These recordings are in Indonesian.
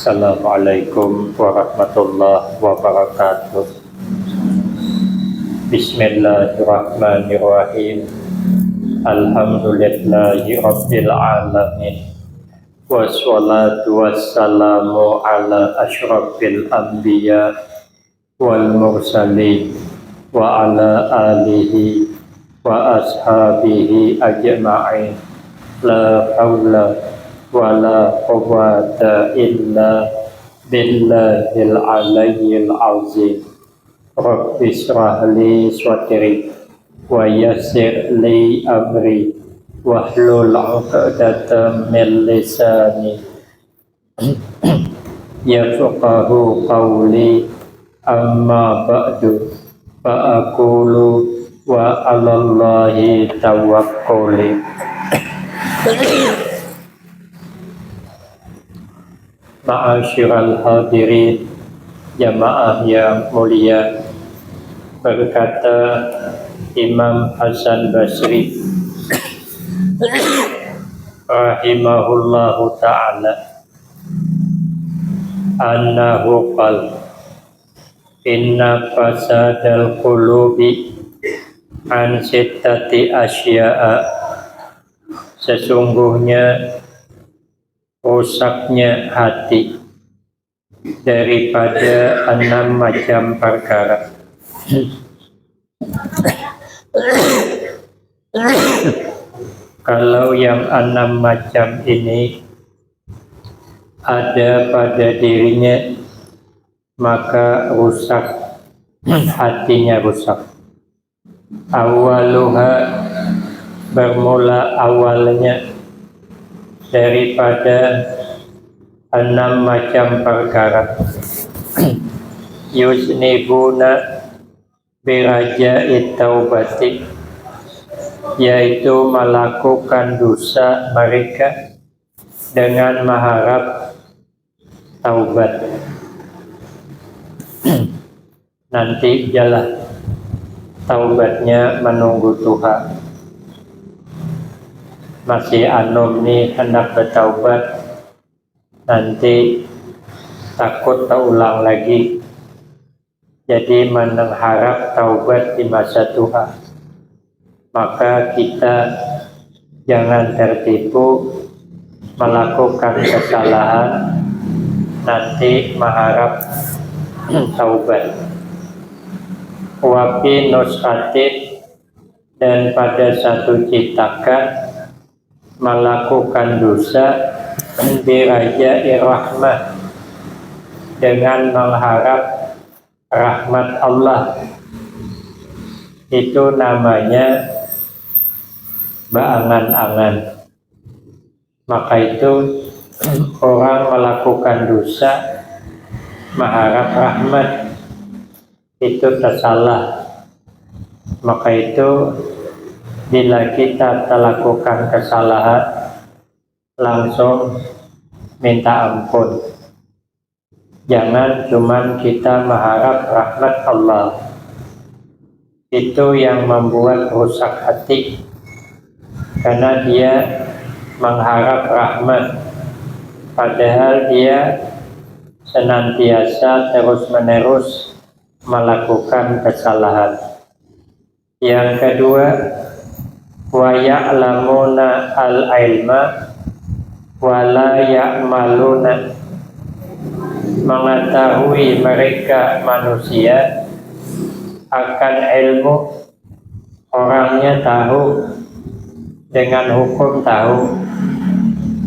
Assalamualaikum warahmatullahi wabarakatuh. Bismillahirrahmanirrahim. Alhamdulillahi rabbil alamin. Wassalatu wassalamu ala asyrafil anbiya wal mursalin wa ala alihi wa ashabihi ajma'in. La hawla wala quwwata illa billahil aliyyil azim. Rabbi shrah li sadri wa yassir li amri wahlul 'uqdatam min lisani yafqahu qawli. Amma ba'du fa aqulu wa 'alallahi tawakkuli. Ma'asyiral hadirin, jamaah yang mulia, berkata Imam Hasan Basri rahimahullahu ta'ala, annahu qala inna fasadal qulubi an sittati asya'a, sesungguhnya rusaknya hati daripada 6 macam perkara. Kalau yang 6 macam ini ada pada dirinya, maka rusak, hatinya rusak. Awaluha, bermula awalnya daripada 6 macam perkara. Yusnibuna biraja'i taubati, yaitu melakukan dosa mereka dengan mengharap taubat. Nanti jalan taubatnya menunggu Tuhan. Masih anom nih hendak bertaubat, nanti takut terulang lagi, jadi mengharap taubat di masa Tuhan. Maka kita jangan tertipu melakukan kesalahan nanti mengharap taubat. Wafi nushatin, dan pada satu citakan melakukan dosa biraja'i rahmah, dengan mengharap rahmat Allah. Itu namanya berangan-angan. Maka itu orang melakukan dosa mengharap rahmat, itu tersalah. Maka itu bila kita melakukan kesalahan, langsung minta ampun. Jangan cuman kita mengharap rahmat Allah. Itu yang membuat rusak hati, karena dia mengharap rahmat, padahal dia senantiasa terus-menerus melakukan kesalahan. Yang kedua, wa ya'lamuna al-ilma wa la ya'maluna, mengetahui mereka manusia akan ilmu, orangnya tahu, dengan hukum tahu,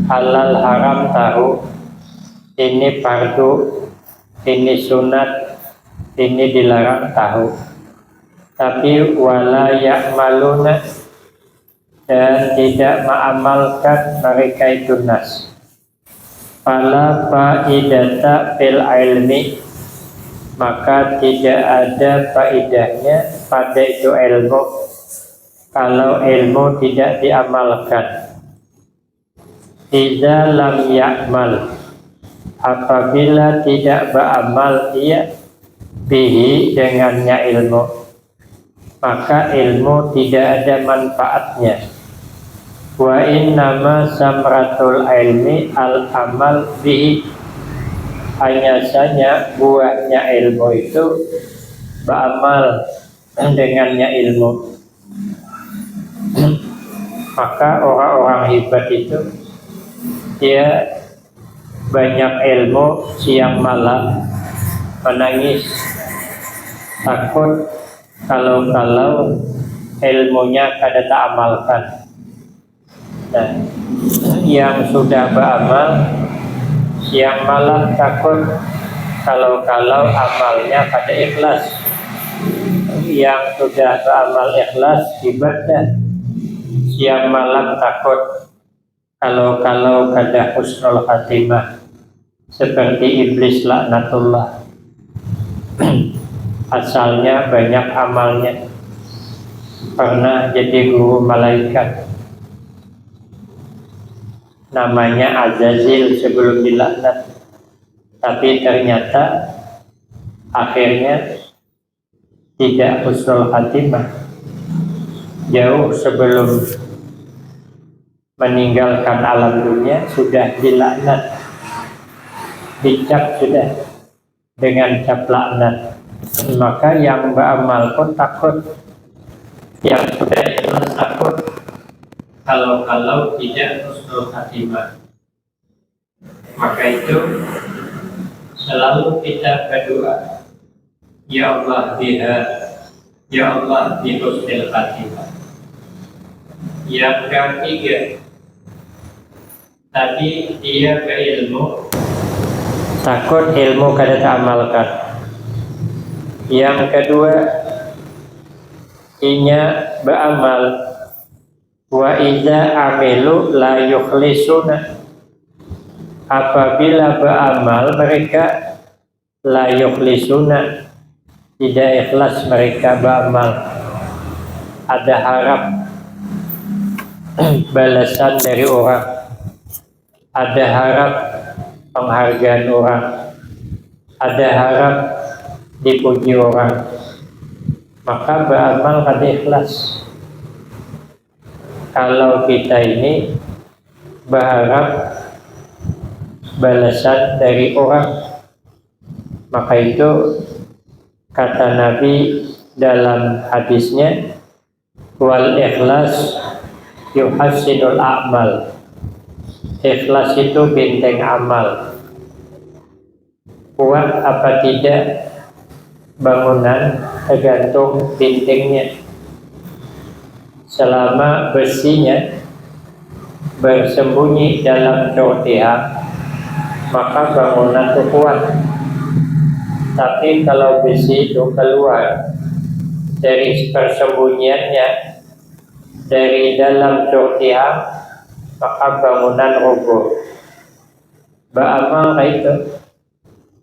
halal haram tahu, ini fardu, ini sunat, ini dilarang tahu, tapi wala ya'maluna, dan tidak mengamalkan mereka itu nas. Fala faidata fil ilmi, maka tidak ada faidahnya pada itu ilmu kalau ilmu tidak diamalkan. Idza lam ya'mal, apabila tidak beramal ia bihi, dengannya ilmu, maka ilmu tidak ada manfaatnya. Wa innama samratul ilmi al amal bihi, hanya saja buahnya ilmu itu beramal dengannya ilmu. Maka orang-orang hebat itu dia banyak ilmu, siang malam menangis, takut kalau ilmunya kada tak amalkan. Nah, yang sudah beramal siang malam takut kalau amalnya kada ikhlas. Yang sudah beramal ikhlas ibadah siang malam takut kalau kada husnul khatimah, seperti iblis laknatullah. Asalnya banyak amalnya, pernah jadi guru malaikat, namanya Azazil sebelum dilaknat, tapi ternyata akhirnya tidak husnul khatimah. Jauh sebelum meninggalkan alam dunia sudah dilaknat, dicap sudah dengan cap laknat. Maka yang beramal pun takut, yang sudah ikhlas takut kalau tidak husnul khatimah. Maka itu selalu kita berdoa, ya Allah biha, ya Allah bi husnul khatimah. Yang ketiga, tadi dia berilmu, takut ilmu kada diamalkan. Yang kedua, inya beramal, wa iza amilu la yukhlisuna. Apabila beramal mereka la yukhlisuna, tidak ikhlas mereka beramal, ada harap balasan dari orang, ada harap penghargaan orang, ada harap dipuji orang, maka beramal kada ikhlas. Kalau kita ini berharap balasan dari orang, maka itu kata Nabi dalam hadisnya, wal ikhlas yuhassinul a'mal. Ikhlas itu benteng amal. Kuat apa tidak bangunan tergantung bentengnya. Selama besinya bersembunyi dalam cortiha, maka bangunan itu kuat. Tapi kalau besi itu keluar dari persembunyiannya, dari dalam cortiha, maka bangunan roboh. Beramal kayak itu,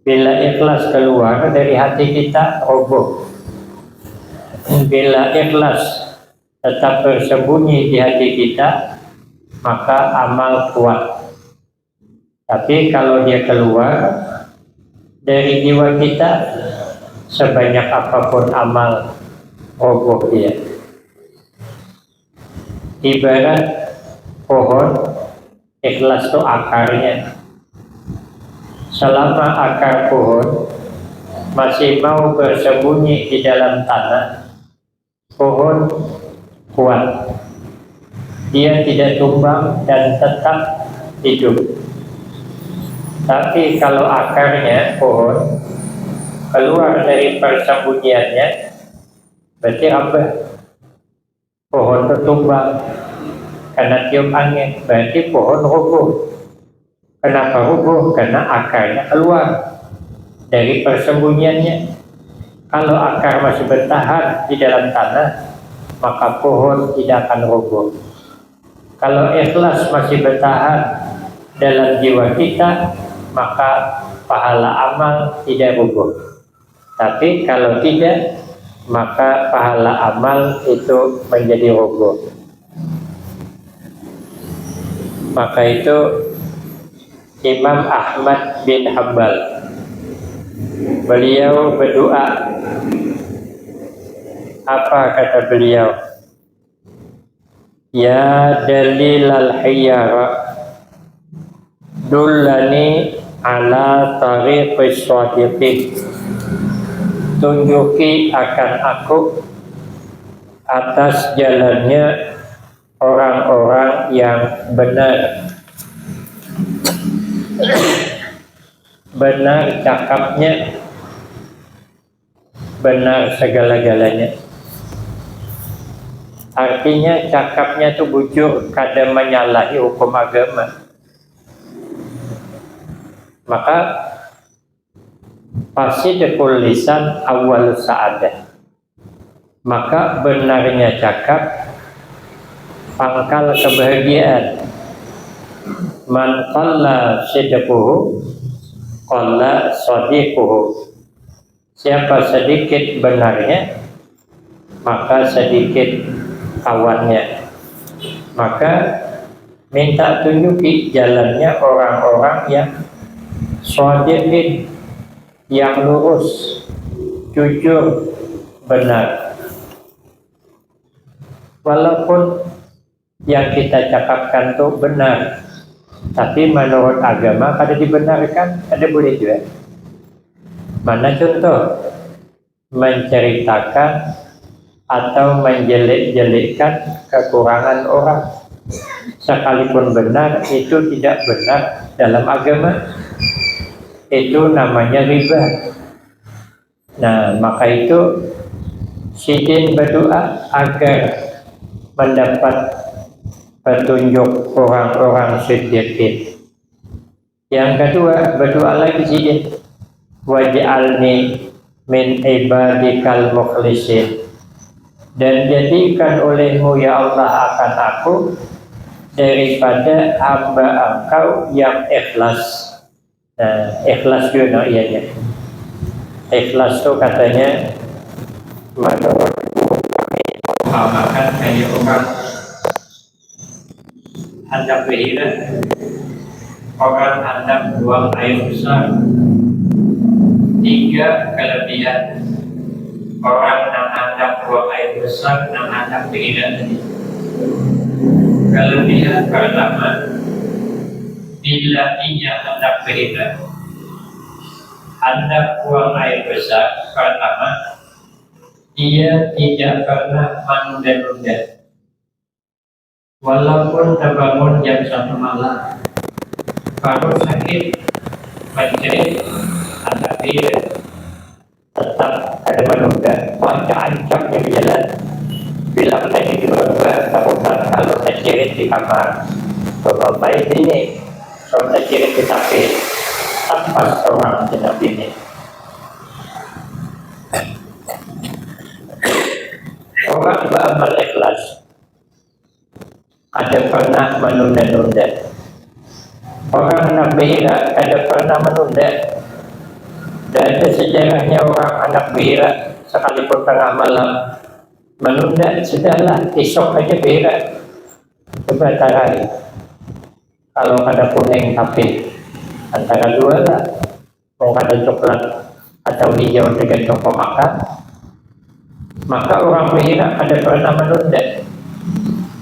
bila ikhlas keluar dari hati kita, roboh. Bila ikhlas tetap bersembunyi di hati kita, maka amal kuat. Tapi kalau dia keluar dari jiwa kita, sebanyak apapun amal, roboh dia. Ibarat pohon, ikhlas itu akarnya. Selama akar pohon masih mau bersembunyi di dalam tanah, pohon kuat. Dia tidak tumbang dan tetap hidup. Tapi kalau akarnya pohon keluar dari persembunyiannya, berarti apa? Pohon tertumbang karena tiup angin, berarti pohon roboh. Kenapa roboh? Karena akarnya keluar dari persembunyiannya. Kalau akar masih bertahan di dalam tanah, maka pohon tidak akan roboh. Kalau ikhlas masih bertahan dalam jiwa kita, maka pahala amal tidak roboh. Tapi kalau tidak, maka pahala amal itu menjadi roboh. Maka itu Imam Ahmad bin Hanbal, beliau berdoa. Apa kata beliau? Ya dalilal hiyara, dullani ala tariqis shadiqin, tunjuki akan aku atas jalannya orang-orang yang benar. Benar cakapnya, benar segala-galanya. Artinya cakapnya itu bujur, kada menyalahi hukum agama. Maka fasidqul lisan awwalus sa'adah. Maka benarnya cakap pangkal kebahagiaan. Man qalla sidquhu qalla sadiquhu. Siapa sedikit benarnya, maka sedikit kawannya. Maka minta tunjuki jalannya orang-orang yang shadiqin, yang lurus, jujur, benar. Walaupun yang kita cakapkan itu benar, tapi menurut agama kada dibenarkan, ada boleh juga. Mana contoh? Menceritakan atau menjelek-jelekkan kekurangan orang, sekalipun benar itu tidak benar dalam agama. Itu namanya riba. Nah, maka itu Sidin berdoa agar mendapat petunjuk orang-orang siddiqin. Yang kedua, berdoa lagi Sidin, waj'alni min ibadikal mukhlisin, dan jadikan olehmu ya Allah akan aku daripada hamba engkau yang ikhlas. Nah, ikhlas juga ianya. Ikhlas itu katanya menurut umpamakan kayak orang hendak berhira, orang hendak buang air besar, 3 kelebihan orang yang hendak buang air besar dan hendak berhira tadi. Kelebihan pertama, bila ia hendak berhira, hendak buang air besar, pertama ia tidak pernah menunda-nunda. Walaupun terbangun jam 1 malam, baru sakit, menjerit, hendak berhira, tetap ada menunda. Wajah ancamnya berjalan. Bila saya diberubah, kalau saya jerit di kamar, kalau baik ini, kalau saya jerit di sapi, tanpa seorang tidak ini. Orang beramal ikhlas ada pernah menunda-nunda. Orang anak berhira ada pernah menunda. Dan ada sejarahnya orang anak berhira sekalipun tengah malam menunda, sudahlah esok aja berhira. Coba tarai. Kalau ada kuning tapi antara dua lah, mau ada coklat atau hijau tergantung pemakan. Maka orang berhira ada pernah menunda.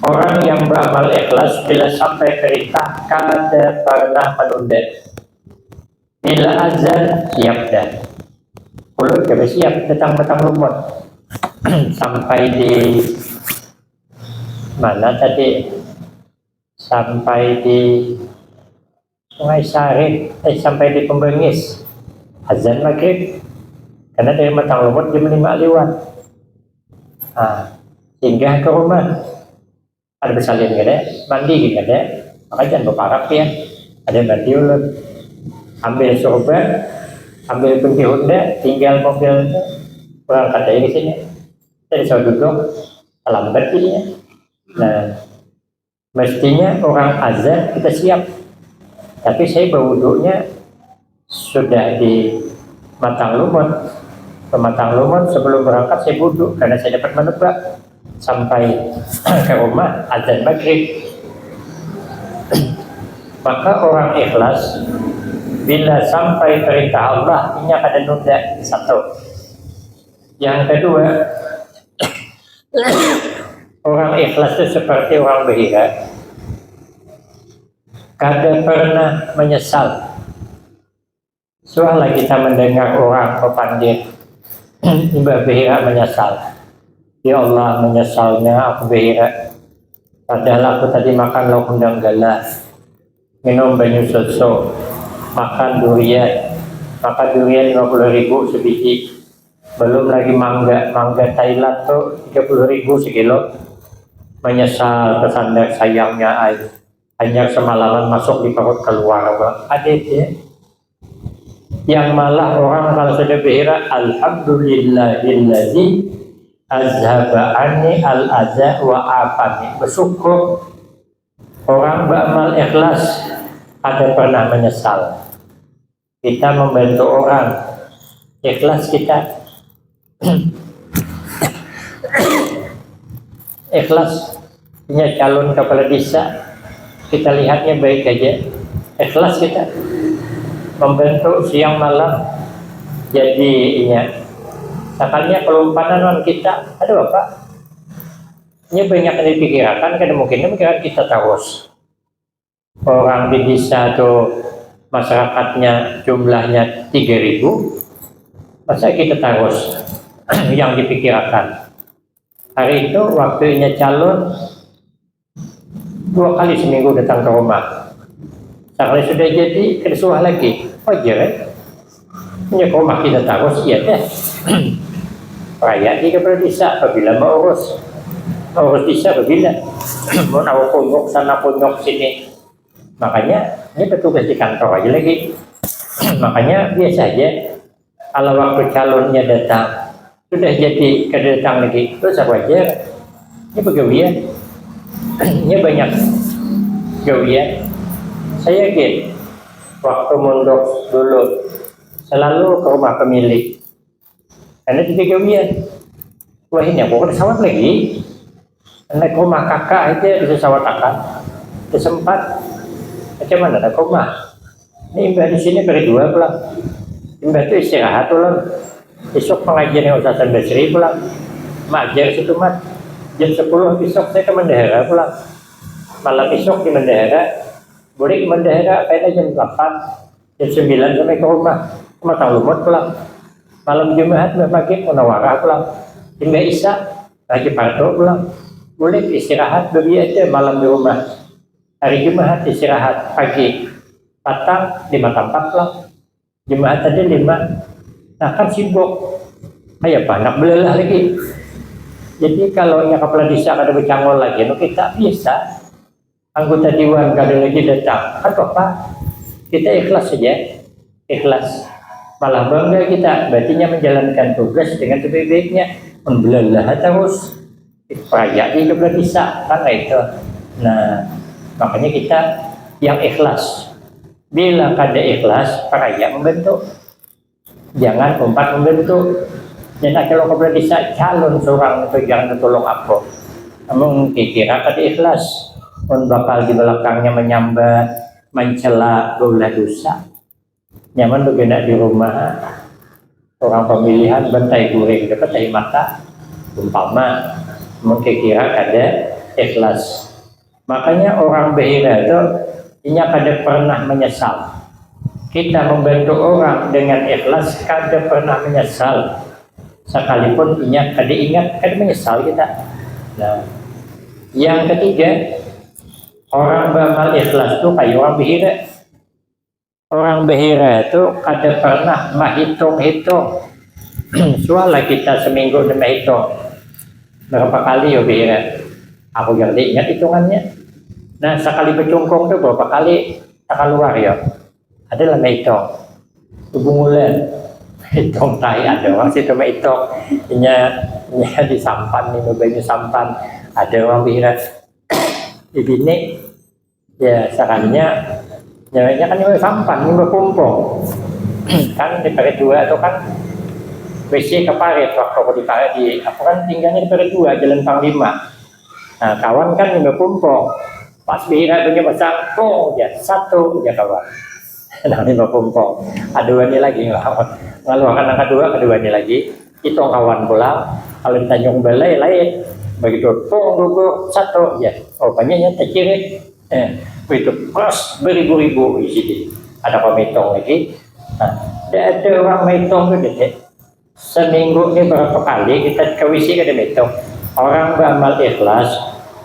Orang yang beramal ikhlas bila sampai perintah kada pernah menunda. Bila azan siap dah. Mulut kada siap, datang-datang lumut. Sampai di mana tadi? Sampai di Sungai Sarip, sampai di Pembengis. Azan maghrib. Karena dari matang lumut jam 5 lewat. Singgah ke rumah, ada bersalin gak mandi gak ada, maka jangan berparap ya, ada mandi ulut, ambil sorban, ambil kunci Honda, tinggal mobil berangkat dari sini, jadi saya duduk, lambat ini. Nah, mestinya orang azan kita siap, tapi saya berwuduknya sudah di matang lumut. Pematang lumut sebelum berangkat saya wudhu karena saya dapat menebak sampai ke rumah azan maghrib. Maka orang ikhlas bila sampai perintah Allah ini akan nunda. Satu. Yang kedua, orang ikhlas itu seperti orang berhira, kada pernah menyesal Soalnya kita mendengar orang memanggil Mbak Behira menyesal. Ya Allah, menyesalnya aku Behira. Padahal aku tadi makan lauk undang galas, minum banyu susu, makan durian 50.000 sebiji. Belum lagi mangga Thailand tuh 30.000 sekilo. Menyesal kesandar sayangnya air. Hanya semalaman masuk di perut keluar. Adik ya. Yang malah orang kalau sudah Behira, alhamdulillahilladzi azhaba anni al-adza wa afani. Bersyukur. Orang beramal ikhlas ada pernah menyesal. Kita membantu orang ikhlas, kita ikhlas punya calon kepala desa, kita lihatnya baik aja, ikhlas kita membantu siang malam. Jadi akalnya kelumpanan kita, ada Bapak, ini banyak yang dipikirkan, karena mungkin pikiran kita terus. Orang di desa tuh masyarakatnya jumlahnya 3.000, masa kita terus yang dipikirkan. Hari itu waktunya calon 2 kali seminggu datang ke rumah. Sekali sudah jadi kesuah lagi, wajar ya? Punya ke rumah kita terus, iya deh. Raya di kepala desa apabila mau urus desa, apabila mau nawa kunyuk sana kunyuk sini. Makanya ini petugas di kantor aja lagi. Makanya biasa aja kalau waktu calonnya datang sudah jadi kedatang lagi, terus wajar. Ini pegawaian, ini banyak gawian. Saya yakin waktu mundur dulu selalu ke rumah pemilik, karena di gawian. Wah ini aku udah sawat lagi, naik rumah kakak aja bisa sawat akan, sempat. Macam mana ada rumah? Ini Mbak di sini berdua pulang. Mbak itu istirahat pulang. Besok pengajian yang usaha Basri pulang. Majar situ mat. Jam 10 besok saya ke Mendahara pulang. Malam besok di Mendahara. Boleh ke Mendahara kayaknya jam 8. Jam 9 sampai ke rumah. Matang Lumut pulang. Malam Jumat Mbak Magib Munawarah pulang. Mbak Isa lagi Parto pulang. Boleh istirahat bebi aja malam di rumah. Hari Jumat istirahat pagi, patang 5 pulang. Jumat tadi 5, nah kan sibuk. Kayak anak belelah lagi. Jadi kalau kepala desa ada bercangol lagi, no kita biasa. Anggota dewan kada lagi datang, kan Bapak, kita ikhlas saja, ikhlas. Malah bangga kita, berartinya menjalankan tugas dengan sebaik-baiknya. Membelelah terus, perayaan di kepala desa, kan itu. Nah, makanya kita yang ikhlas. Bila kada ikhlas, peraya membentuk. Jangan umpat membentuk. Dan kalau kepala desa calon seorang itu jangan tolong apa. Namun kira kada ikhlas. Pun bakal di belakangnya menyambat, mencela dosa dosa. Nyaman bergerak di rumah. Orang pemilihan bantai guring dapat dari mata. Umpama mungkin kira kada ikhlas. Makanya orang Behira itu inya kada pernah menyesal. Kita membantu orang dengan ikhlas kada pernah menyesal. Sekalipun inya kada ingat, kada menyesal kita. Nah, yang ketiga, orang beramal ikhlas itu kayak orang Behira. Orang Behira itu kada pernah menghitung-hitung. Soalnya kita seminggu udah menghitung berapa kali ya Behira. Aku yang ingat hitungannya. Nah, sekali bercungkung itu berapa kali tak keluar ya? Adalah hitung. Hubungan hitung tai ada orang situ hitung. Nya di sampan nih, mobilnya sampan. Ada orang bilang di sini ya sekalinya nyawanya kan ini sampan, ini berkumpul. Kan di paret 2 itu kan WC ke paret waktu aku di paret di aku kan tinggalnya di paret 2 Jalan Panglima. Nah, kawan kan yang berkumpul. Pas Behira punya pasang, ya 1 ya kawan. Nah, ini berkumpul. Aduannya lagi ngeluarkan angka 2, keduanya lagi. Itu kawan pulang. Kalau di Tanjung Balai lain. Begitu duduk 1 ya. Oh, banyaknya tercirit. Begitu cross beribu-ribu di sini. Ada pemitung lagi. Nah, ada orang menghitung tu deh. Seminggu ni berapa kali kita kawisi kada menghitung. Orang beramal ikhlas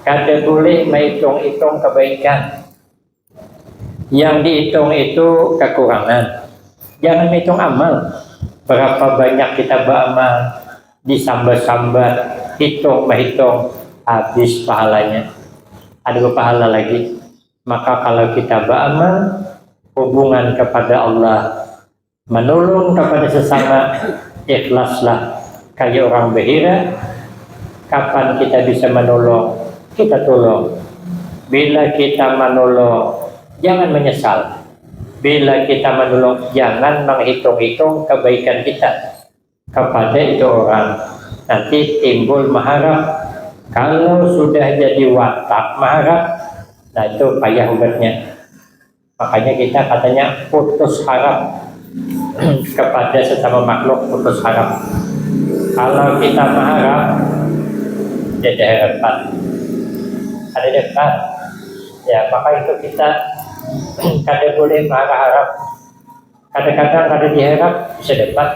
kada boleh menghitung-hitung kebaikan. Yang dihitung itu kekurangan. Jangan menghitung amal. Berapa banyak kita beramal, disambar-sambar, hitung-menghitung, habis pahalanya. Ada pahala lagi. Maka kalau kita beramal, hubungan kepada Allah, menolong kepada sesama, ikhlaslah. Kayak orang berhira, kapan kita bisa menolong, kita tolong. Bila kita menolong, jangan menyesal. Bila kita menolong, jangan menghitung-hitung kebaikan kita kepada itu orang. Nanti timbul mengharap. Kalau sudah jadi watak mengharap, nah itu payah obatnya. Makanya kita katanya putus harap kepada sesama makhluk, putus harap. Kalau kita mengharap, jadi harapan. Ada dekat. Ya, maka itu kita kada boleh mengharap. Kadang-kadang kada diharap bisa dapat,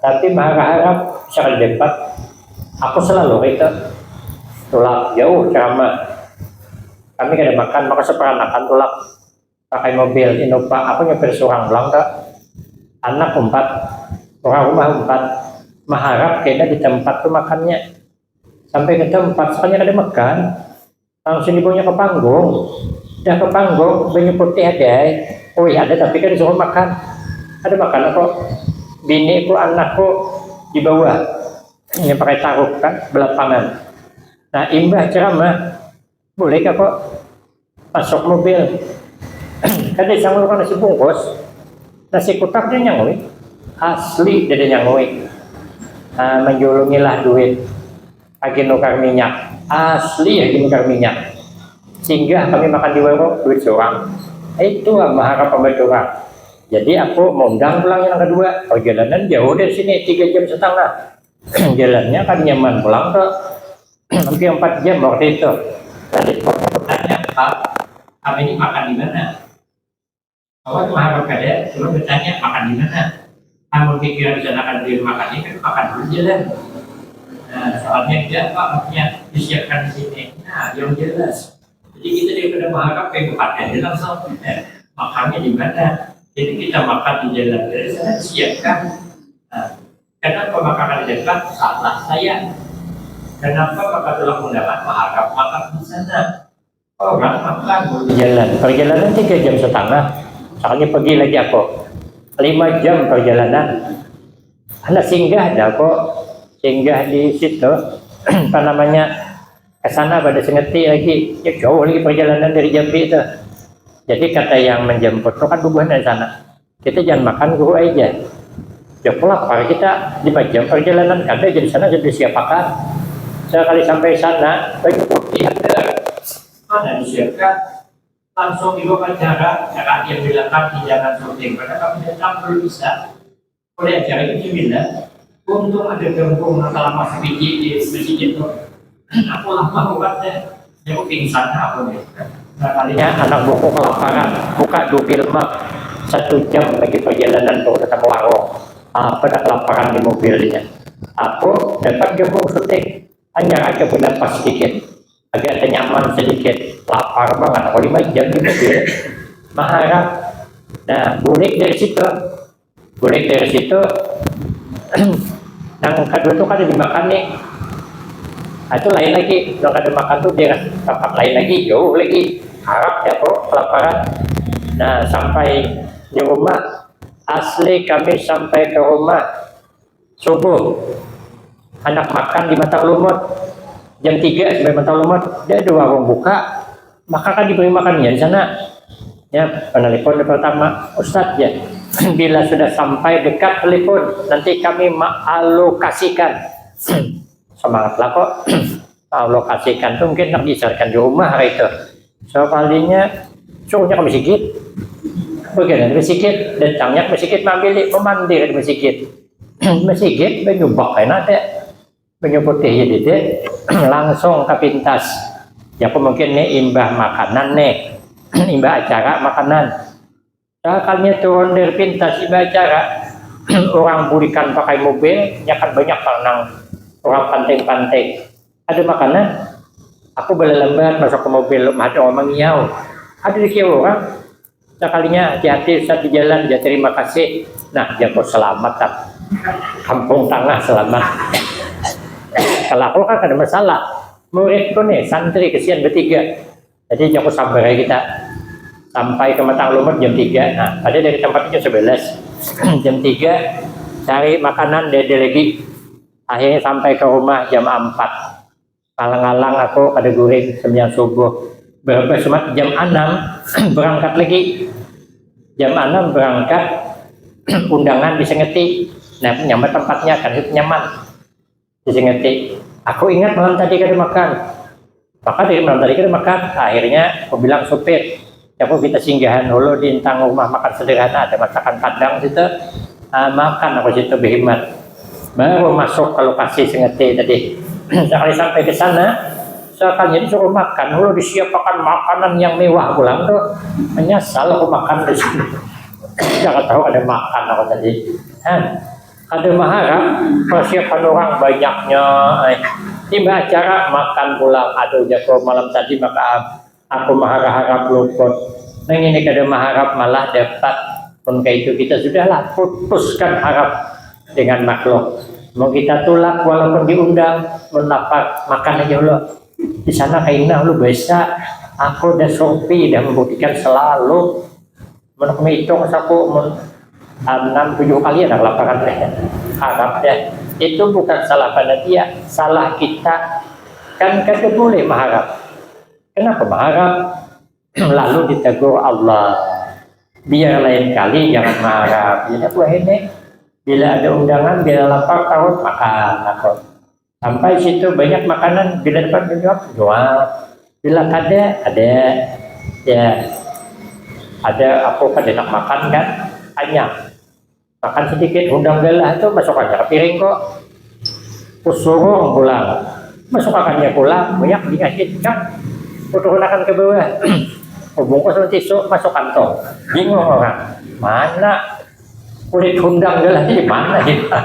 tapi mengharap bisa kada dapat. Aku selalu itu tulak jauh ceramah. Kami kada makan, maka seperanakan tulak pakai mobil Innova. Aku nyopir seorang belang tak. Anak 4, orang rumah 4. Mengharap kena di tempat tuh makannya. Sampai ke tempat, sekalinya kada makan. Langsung dibawa ke panggung. Dah ke panggung, banyak putih ada. Oh iya ada, tapi kan disuruh makan. Ada makan kok. Bini ku, anakku di bawah. Yang pakai taruh kan, belakangan. Nah imbah ceramah, bolehkah kok masuk mobil? Kan dia sanggup nasi bungkus, nasi kotak dia nyangui. Asli dia nyangui. Menjulungilah duit. Lagi nukar minyak. Asli lagi nukar minyak. Sehingga kami makan di warung duit seorang. Itu mengharap pembantuan. Jadi aku mau undang pulang yang kedua. Perjalanan jauh dari sini 3,5 jam. Jalannya kan nyaman pulang tuh. Hampir 4 jam waktu itu. Tadi bertanya, Pak, kami ini makan di mana? Awal mengharap kada, cuma bertanya makan di mana? Kamu pikiran bisa makan di makan ini kan makan dulu jalan. Nah, soalnya dia Pak maksudnya disiapkan di sini. Nah, yang jelas. Jadi kita daripada mengharap kayak kepada dia langsung makannya di mana? Jadi kita makan di jalan dari sana disiapkan. Nah, kenapa makanan di dekat? Salah saya. Kenapa maka telah mendapat mengharap makan di sana? Orang makan di jalan. Perjalanan 3,5 jam. Soalnya pergi lagi aku 5 jam perjalanan. Anak singgah dah kok. Singgah di situ. Apa namanya? Ke sana pada sengeti lagi. Ya jauh lagi perjalanan dari Jambi itu. Jadi kata yang menjemput itu kan bubuhan dari sana. Kita jangan makan guru aja. Ya lapar kita 5 jam perjalanan. Karena jadi sana sudah siap makan. Sekali sampai sana, baju putih ada. Mana disiapkan? Langsung dibawa acara yang dilakukan di jalan syuting. Karena kami datang belum bisa. Oleh acara itu bilang, untung ada gembung masalah masih biji di masjid itu. Aku lama buatnya, aku pingsan aku nih. Nah kalinya anak buku kelaparan, buka 2 film 1 jam lagi perjalanan untuk datang warung. Apa dah kelaparan di mobilnya? Aku dapat gembung syuting, hanya aja bernapas sedikit. Agak nyaman sedikit, lapar banget, aku 5 jam di mobil, mengharap. Nah, bulik dari situ, yang kedua itu kan dimakan nih, itu lain lagi, kalau ada makan tuh dia tempat lain lagi, jauh lagi, harap ya kok, kelaparan. Nah, sampai di rumah, asli kami sampai ke rumah, subuh, anak makan di mata lumut. Jam 3 sampai mata lumut, dia ada warung buka, maka kan diberi makannya di sana. Ya, penelpon pertama, Ustadz ya, bila sudah sampai dekat telepon, nanti kami alokasikan. Semangatlah kok, alokasikan itu mungkin nak disarkan di rumah hari itu. So kalinya suruhnya ke masjid, bagaimana ke masjid, datangnya ke masjid, memandi ke masjid, masjid menyumbang enak deh. Penyebut jadi langsung ke pintas. Ya aku mungkin nih imbah makanan nih, imbah acara makanan. Kalinya turun dari pentas Ibacara, orang bulikan pakai mobil, ya kan banyak nang orang pantai-pantai. Ada makanan, aku lambat masuk ke mobil, ada orang mengiau. Ada di kiri orang, sekalinya hati-hati saat di jalan, dia terima kasih. Nah, dia kok selamat kan? Kampung tengah selamat. Kalau aku kan ada masalah, muridku nih santri kesian bertiga, jadi aku sabar kita. Sampai ke Matang Lumut jam 3. Nah, ada dari tempat itu 11. Jam 3 cari makanan dede lagi. Akhirnya sampai ke rumah jam 4. Alang-alang aku ada guring sembilan subuh. Berapa semat jam 6 berangkat lagi. Jam 6 berangkat undangan di Sengeti. Nah, nyampe tempatnya kan nyaman. Di Sengeti. Aku ingat malam tadi kada makan. Maka dari malam tadi kada makan. Akhirnya aku bilang supir, aku kita singgahan dulu di intang rumah makan sederhana, ada masakan Padang situ, makan aku situ berhemat. Baru masuk ke lokasi Sengeti tadi. Sekali sampai ke sana, sekalinya disuruh makan, dulu disiapkan makanan yang mewah pulang tuh. Menyesal aku makan di sini. Jangan tahu ada makan aku tadi. Ada maharap persiapan orang banyaknya. Tiba acara makan pulang. Aduh jago malam tadi maka aku harap luput. Nah ini kada mengharap malah dapat pun kayak itu kita sudahlah putuskan harap dengan makhluk. Mau kita tolak walaupun diundang, mendapat makan aja lo. Di sana kayaknya lo bisa. Aku dan Sophie dan membuktikan selalu menghitung saku 6-7 kali ada lapangan harap deh. Itu bukan salah pada dia, salah kita. Kan kada boleh mengharap. Kenapa mengharap? Lalu ditegur Allah, biar lain kali jangan mengharap. Jadi aku ini bila ada undangan, bila lapar kau makan aku. Sampai situ banyak makanan, bila dapat menjawab jual, bila ada ya ada aku kan enak makan kan, hanya makan sedikit undang galah itu masuk aja ke piring kok. Kusuruh pulang, masukkannya pulang banyak dikasih kan. Turunkan ke bawah, bungkus tisu masuk kantong, bingung orang, mana kulit undang gelas di mana kita?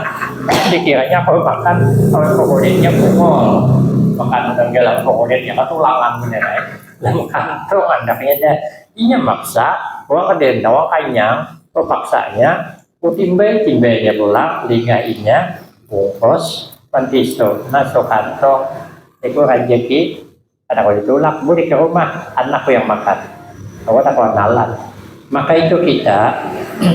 Dikiranya kalau makan kalau kulitnya bungol, makan undang gelas kulitnya tulangan beneran, lalu kantong anaknya ada, ini maksa, orang ada orang kanyang, paksanya, timbainya pulang, lingainya, bungkus, tisu masuk kantong, itu rezeki. Ada kalau ditolak, boleh ke rumah, anakku yang makan. Kalau tak kenalan. Maka itu kita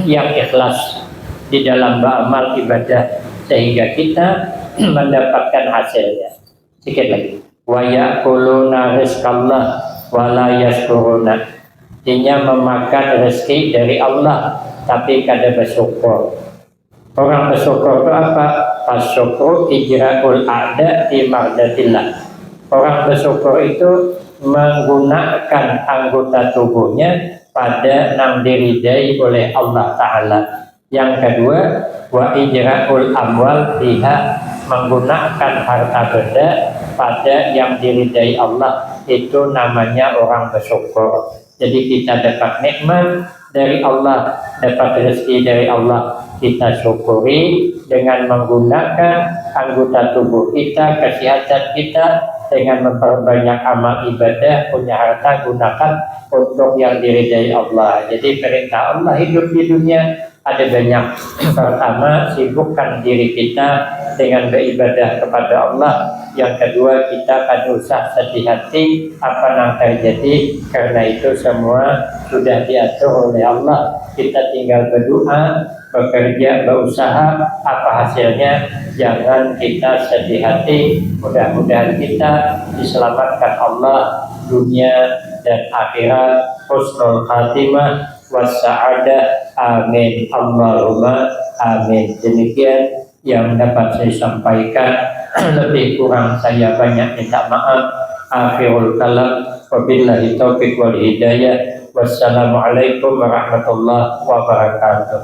yang ikhlas di dalam beramal ibadah sehingga kita mendapatkan hasilnya. Sedikit lagi. Wa ya'kuluna rizqallah wa la yashkuruna. Artinya memakan rezeki dari Allah tapi kada bersyukur. Orang bersyukur itu apa? Fasyukur ijra'ul a'da di mardatillah. Orang bersyukur itu menggunakan anggota tubuhnya pada yang diridai oleh Allah Ta'ala. Yang kedua, wa ijra'ul amwal biha, menggunakan harta benda pada yang diridai Allah. Itu namanya orang bersyukur. Jadi kita dapat nikmat dari Allah, dapat rezeki dari Allah, kita syukuri dengan menggunakan anggota tubuh kita, kesehatan kita, dengan memperbanyak amal ibadah, punya harta gunakan untuk yang diridai Allah. Jadi perintah Allah hidup di dunia ada banyak. Pertama, sibukkan diri kita dengan beribadah kepada Allah. Yang kedua, kita akan usah sedih hati apa yang terjadi, karena itu semua sudah diatur oleh Allah. Kita tinggal berdoa, bekerja, berusaha, apa hasilnya jangan kita sedih hati. Mudah-mudahan kita diselamatkan Allah dunia dan akhirat, husnul khatimah wassa'adah, amin Allahumma amin. Demikian yang dapat saya sampaikan, lebih kurang saya banyak minta maaf. Akhirul kalam, wabillahi taufiq wal hidayah. Wassalamualaikum warahmatullahi wabarakatuh.